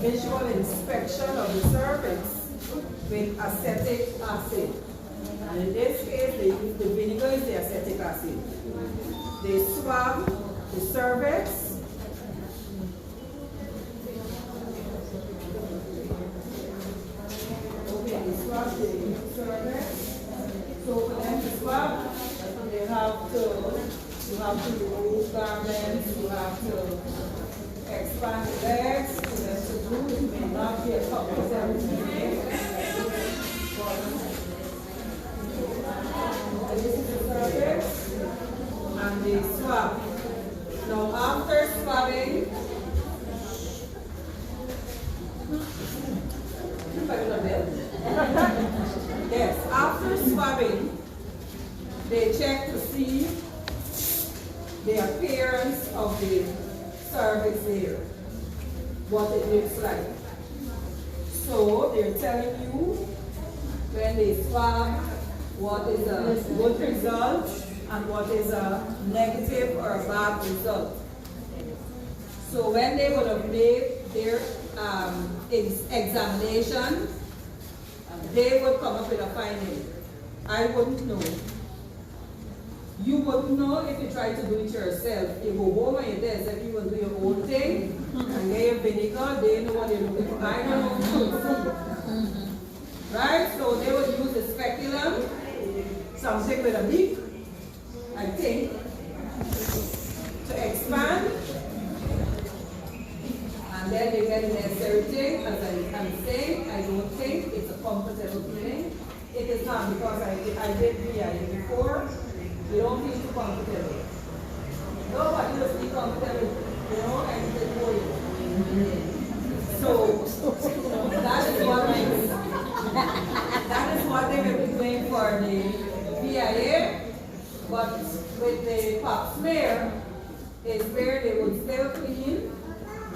visual inspection of the cervix with acetic acid. And in this case, they use the vinegar is the acetic acid. They swab the cervix. Okay, they swab the cervix. So for them to swab, they have to remove garments, you have to expand the legs, for them to do. It may not be a couple of everything. This is the cervix, and they swab. Now after swabbing, yes, after swabbing, they check to see the appearance of the cervix there, what it looks like. So they're telling you when they swab what is a good result and what is a negative or a bad result. So when they would have made their examination, they would come up with a finding. I wouldn't know. You wouldn't know if you try to do it yourself. You go home and you test if you will do your own thing and get your vinegar, they know what they're looking for. I don't know if you see. Right? So they would use the speculum, something with a beak, I think, to expand. And then they get the necessary thing. As I'm saying, I don't think it's a comfortable feeling. It is not, because I did VIA before. You don't feel too comfortable. Nobody does feel comfortable, you know, and it's boring. So that is what they will be doing for the VIA. But with the pap smear, is where they will still clean,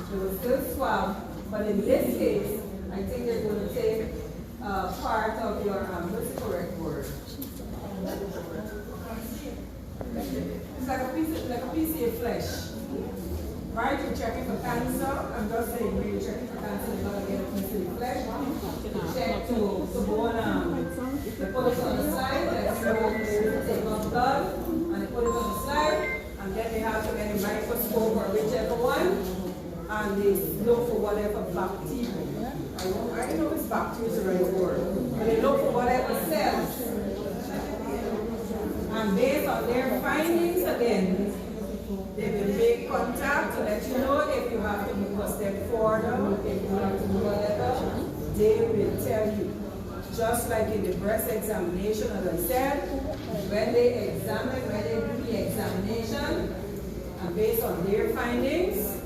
they will still swab. But in this case, I think they're going to take part of your, what's the correct word? It's like a piece of flesh. Right? You're checking for cancer. I'm just saying, when you're checking for cancer, you're going to get a piece of flesh. You check to go on, they put it on the side, they take off blood, and they put it on the side, and then they have to get a microscope or whichever one, and they look for whatever bacteria. I don't know if bacteria is the right word, but they look for whatever cells. And based on their findings again, they will make contact to let you know if you have to move a step forward, if you have to do whatever, they will tell you. Just like in the breast examination, as I said, when they do the examination, and based on their findings,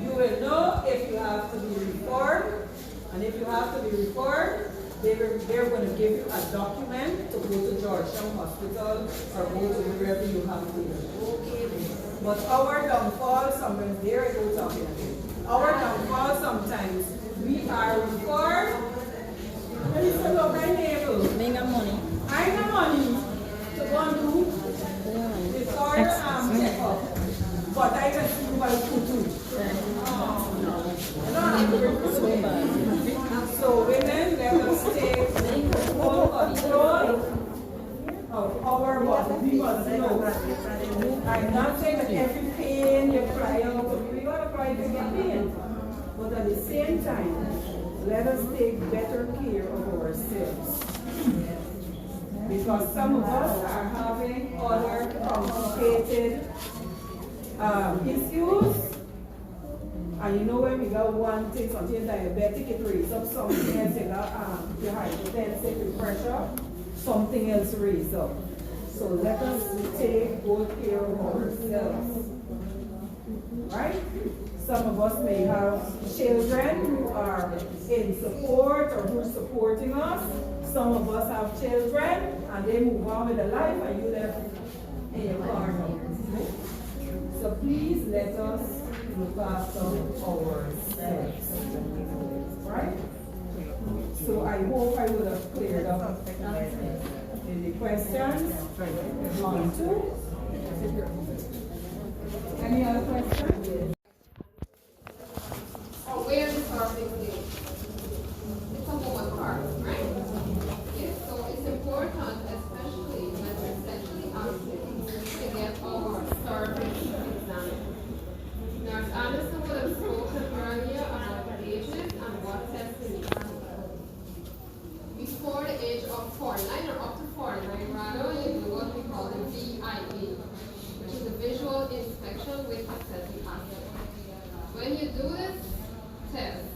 you will know if you have to be referred, and if you have to be referred, they're going to give you a document to go to Georgetown Hospital or go to wherever you have to go. But our downfall, sometimes there I go talking again. Our downfall sometimes, we are referred. When you say, look, I have money. I have money to go and do the third checkup. But I can see you by 2-2. So women, let us take full control of our body. We must know. I'm not saying that every pain you cry out, we got to cry to get pain. But at the same time, let us take better care of ourselves. Because some of us are having other complicated issues. And you know when we got one thing, something diabetic, it raises up something else, you got your hypertensive, your pressure, something else raises up. So let us take good care of ourselves. Right? Some of us may have children who are in support or who are supporting us. Some of us have children and they move on with their life and you left in your car now. So please let us look after ourselves. Right? So I hope I would have cleared up the questions. 1, 2. Any other questions? where the cervix is. It's a woman part, right? Yes, so it's important, especially when we're sexually active, to get our cervix examined. Nurse Anderson would have spoken earlier about ages and what testing is. Before the age of 49 or up to 49, rather, you do what we call the VIA, which is a visual inspection with acetic acid. When you do this test,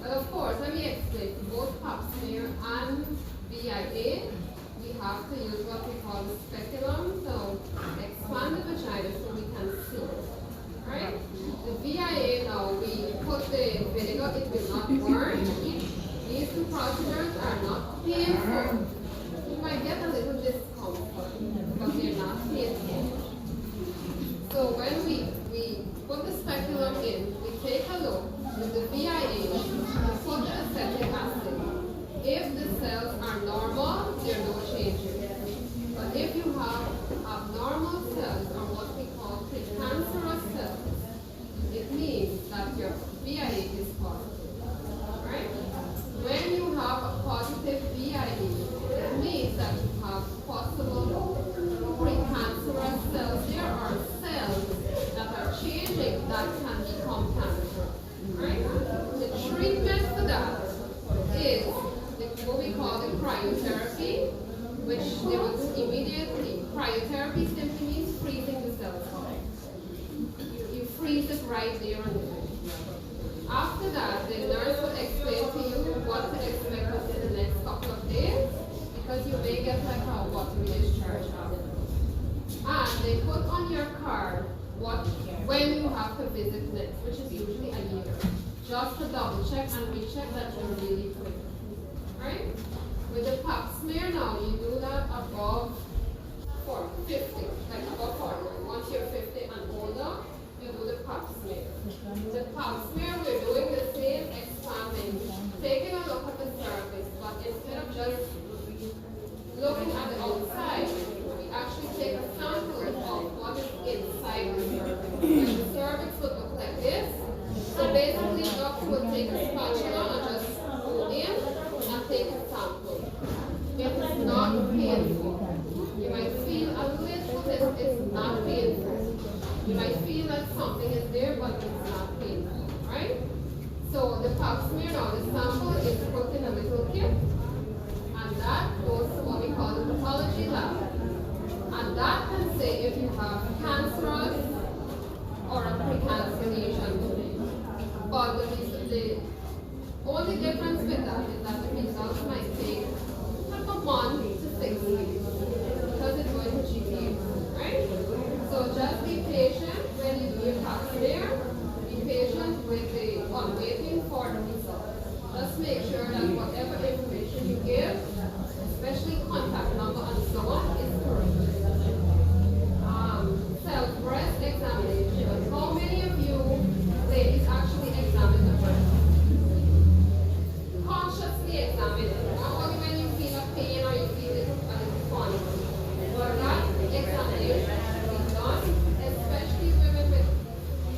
well, of course, let me explain. Both pap smear and VIA, we have to use what we call the speculum to expand the vagina so we can see. Right? The VIA now, we put the vinegar, it will not burn. These two procedures are not painful. You might get a little discomfort, but they're not painful. So when we put the speculum in, we take a look with the VIA, we put the acetic acid. If the cells are normal, there are no changes. But if you have abnormal cells, or what we call precancerous cells, it means that your VIA is positive. Right? When you have a positive VIA, it means that you have possible precancerous cells. There are cells that are changing that can become cancer. Right? The treatment for that is what we call the cryotherapy, which they would immediately, cryotherapy simply means freezing the cells. You freeze it right there and then. After that, the nurse will explain to you what to expect within the next couple of days, because you may get like a watery discharge after. And they put on your card when you have to visit next, which is usually a year, just to double check and recheck that you're really clear. Right? With the pap smear now, you do that above 50, like above 40. Once you're 50 and older, you do the pap smear. The pap smear, we're doing the same expanding, taking a look at the cervix, but instead of just looking at the outside, we actually take a sample of what is inside the cervix. And the cervix would look like this. So basically, the doctor will take a spatula and just go in and take a sample. It is not painful. You might feel a little bit, it's not painful. You might feel that something is there, but it's not painful, right? So the pap smear now, the sample is put in a little kit, and that goes to what we call the pathology lab. And that can say if you have cancerous or a precancer lesion. But the only difference with that is that the results might take like a month to 6 weeks because it's going to GP, right? So just be patient when you do your pap smear. Be patient with waiting for the results. Just make sure that whatever information you give, especially contact number and so on, is correct. Self-breast examination. How many of you ladies actually examine the breast? Consciously examine it. Not only when you feel a pain or you feel it a little funny. But that examination should be done, especially women with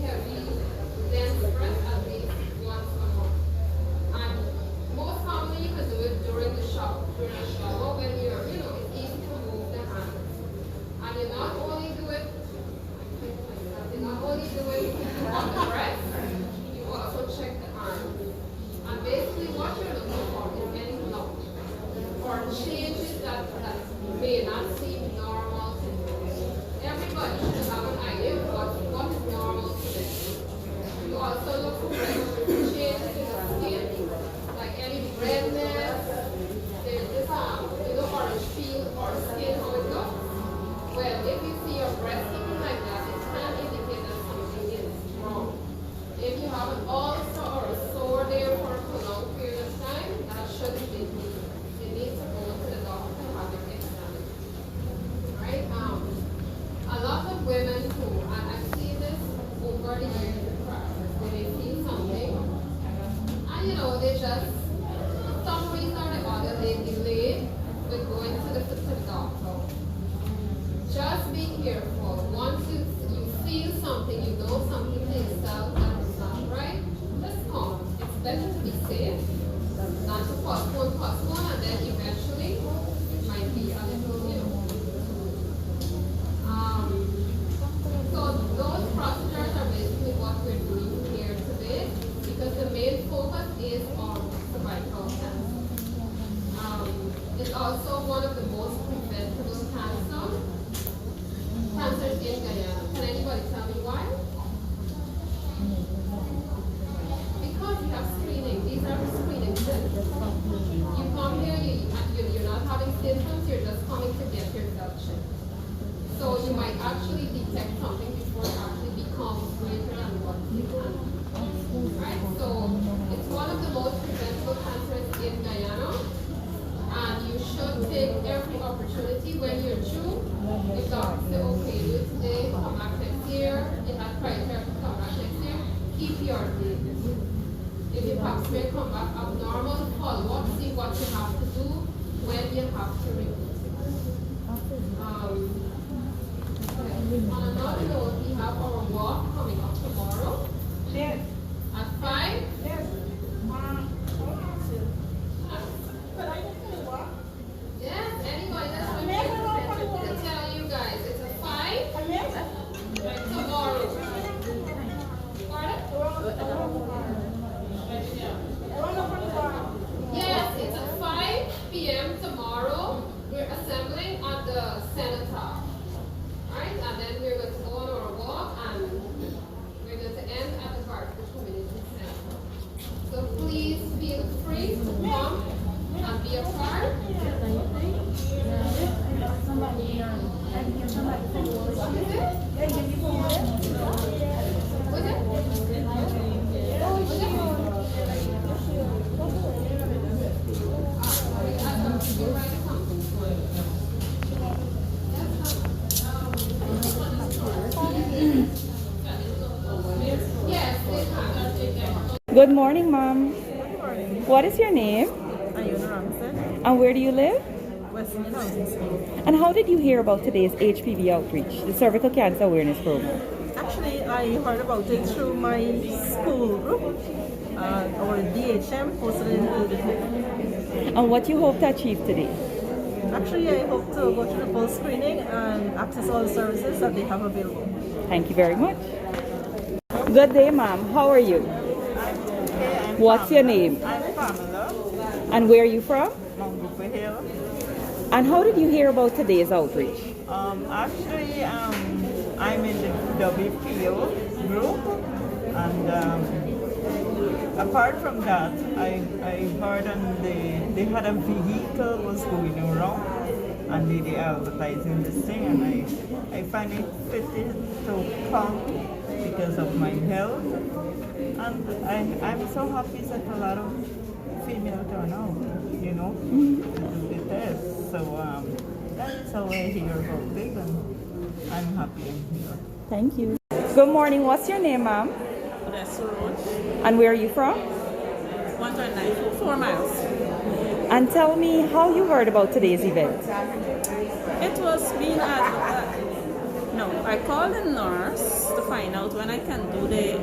heavy, dense breasts, at least once a month. And most commonly you can do it during the shower. During a shower when you're, it's easy to move the hands. And you not only do it on the breast, you also check the arms. And basically what you're looking for is any lump or changes that may not seem normal to you. Everybody should have an idea of what is normal to them. You also look for changes in the skin, like any redness, there's this orange peel or skin, how it looks. Well, if you see your breast looking like that, it can indicate that something is wrong. If you have an ulcer or a sore there for a prolonged period of time, that shouldn't be. You need to go to the doctor to have it examined. Right? A lot of women who, and I've seen this over the years in practice, they may feel something, and they just, for some reason or the other, they delay with going to the doctor. Just be careful. Once you feel something, you know something to yourself that is not right, just come. infection. So you might actually detect something before it actually becomes greater than what you can. Right? So it's one of the most preventable cancers in Guyana. And you should take every opportunity when you're due. If doctors say, okay, do it today, come back next year, you have criteria to come back next year, keep your date. If your pap smear come back abnormal, follow up, see what you have to do, when you have to repeat it. On another note, we have our walk coming up tomorrow. Yes. At 5. Yes. Yes, anybody that's going to tell you guys, it's a 5 tomorrow. Yes, it's at 5 p.m. tomorrow. We're assembling at the Cenotaph. Right? And then we're going to go on our walk and we're going to end at the Bartica Community Center. So please feel free to come and be a part. Good morning, Mom. Good morning. What is your name? And where do you live? Western Housing School. And how did you hear about today's HPV outreach, the cervical cancer awareness program? Actually, I heard about it through my school group. Our DHM posted it in the And what you hope to achieve today? Actually, I hope to go through the full screening and access all the services that they have available. Thank you very much. Good day, ma'am. How are you? What's your name? I'm Pamela, And where are you from? Mount Brooklyn Hill. And how did you hear about today's outreach? Actually, I'm in the WPO group, and apart from that, I heard on they had a vehicle was going around, and they advertising this thing, and I find it fitting to come because of my health, and I'm so happy that a lot of female turn out, to do the test. So that is how I hear about it, and I'm happy I'm here. Thank you. Good morning. What's your name, ma'am? That's Roach. And where are you from? 1.9, 4 miles. And tell me how you heard about today's event. It was being I called the nurse to find out when I can do the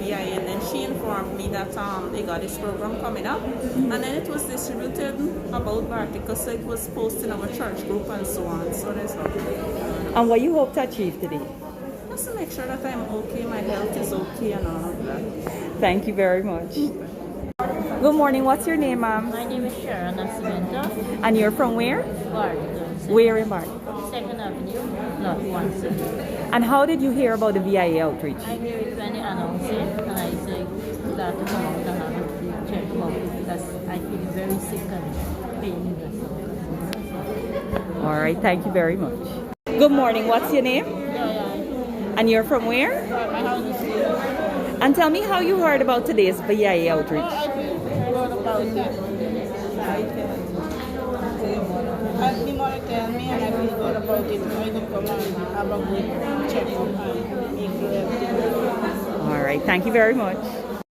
VIA, and then she informed me that they got this program coming up, and then it was distributed about Bartica, so it was posted in our church group and so on. So that's all. And what you hope to achieve today? Just to make sure that I'm okay, my health is okay, and all of that. Thank you very much. Good morning. What's your name, ma'am? My name is Sharon Nascimento. And you're from where? Bartica. Where in Bartica? 2nd Avenue, lot 1. And how did you hear about the VIA outreach? I hear it when they announce it, and I say that to come out and have a check up because I feel very sick and pain. All right. Thank you very much. Good morning. What's your name? And you're from where? My house is here. And tell me how you heard about today's VIA outreach. I heard about it. The mother tell me, and I feel good about it. I could come and have a good check-up and make sure everything. All right. Thank you very much.